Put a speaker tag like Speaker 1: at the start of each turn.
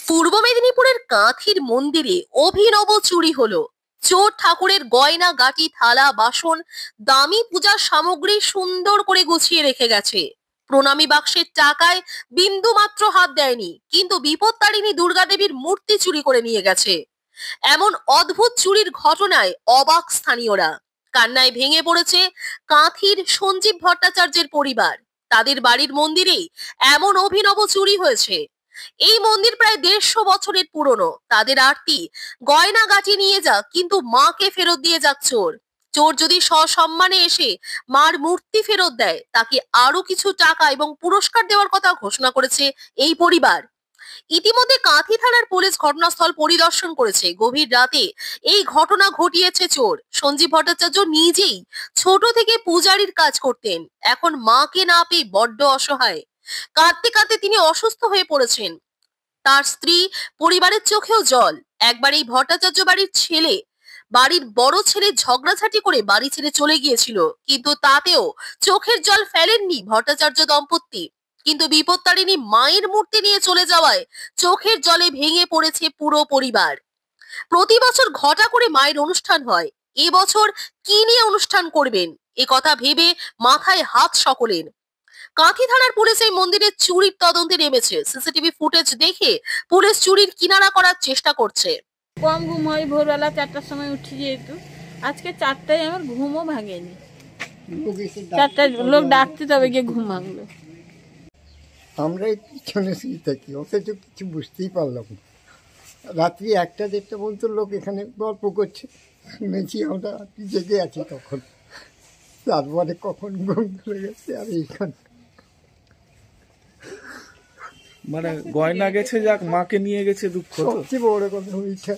Speaker 1: পূর্ব মেদিনীপুরের কাঁথির মন্দিরে অভিনব চুরি হলো। চোর ঠাকুরের গয়না গাটি থালা বাসন দামি পূজার সামগ্রী সুন্দর করে গুছিয়ে রেখে গেছে। প্রণামী বাক্সের টাকায় বিন্দু মাত্র হাত দেয়নি, কিন্তু বিপত্তারিণী দুর্গা দেবীর মূর্তি চুরি করে নিয়ে গেছে। এমন অদ্ভুত চুরির ঘটনায় অবাক স্থানীয়রা। কান্নায় ভেঙে পড়েছে কাঁথির সঞ্জীব ভট্টাচার্যের পরিবার। তাদের বাড়ির মন্দিরেই এমন অভিনব চুরি হয়েছে। এই মন্দির প্রায় 150 বছরের পুরনো। তাদের আরতি গয়না গাটি নিয়ে যাক, কিন্তু মাকে ফেরত দিয়ে যাক চোর। চোর যদি সসম্মানে এসে মার মূর্তি ফেরত দেয়, তাকে আরো কিছু টাকা এবং পুরস্কার দেওয়ার কথা ঘোষণা করেছে এই পরিবার। ইতিমধ্যে কাঁথি থানার পুলিশ ঘটনাস্থল পরিদর্শন করেছে। গভীর রাতে এই ঘটনা ঘটিয়েছে চোর। সঞ্জীব ভট্টাচার্য নিজেই ছোট থেকে পূজারীর কাজ করতেন। এখন মাকে না পেয়ে বড্ড অসহায়। কাঁদতে কাঁদতে তিনি অসুস্থ হয়ে পড়েছেন। তার স্ত্রী, পরিবারের চোখেও জল। একবার এই ভট্টাচার্য বাড়ির বড় ছেলে ঝগড়াঝাটি করে বাড়ি ছেড়ে চলে গিয়েছিল, কিন্তু তাতেও চোখের জল ফেলেননি ভট্টাচার্য দম্পতি। কিন্তু বিপত্তারিণী মায়ের মূর্তি নিয়ে চলে যাওয়ায় চোখের জলে ভেঙে পড়েছে পুরো পরিবার। প্রতি বছর ঘটা করে মায়ের অনুষ্ঠান হয়। এবছর কি নিয়ে অনুষ্ঠান করবেন, এ কথা ভেবে মাথায় হাত সকলের। কাঁথি থানার পুলিশ এই মন্দিরের চুরির তদন্তে নেমেছে। সিসিটিভি ফুটেজ দেখে পুলিশ চুরির কিনারা করার চেষ্টা করছে।
Speaker 2: কম ঘুম হয়, ভোরবেলা 4টার সময় উঠি, যেহেতু আজকে 4টায় আমার ঘুমও ভাঙেনি। 4টায় লোক ডাকতে তবে গিয়ে ঘুম ভাঙলো।
Speaker 3: আমরা পিছনে শুয়ে থাকি, অথচ কিছু বুঝতেই পারলাম না। রাত্রি 1টা-1:30 পর্যন্ত লোক এখানে গল্প করছে, শুনেছি আমরা জেগে আছি তখন। তারপরে কখন ঘুম ধরে গেছে। আর এইখানে
Speaker 4: মানে গয়না গেছে, যাক মাকে নিয়ে গেছে, দুঃখ।
Speaker 3: সবচেয়ে বড় কথা হয়েছে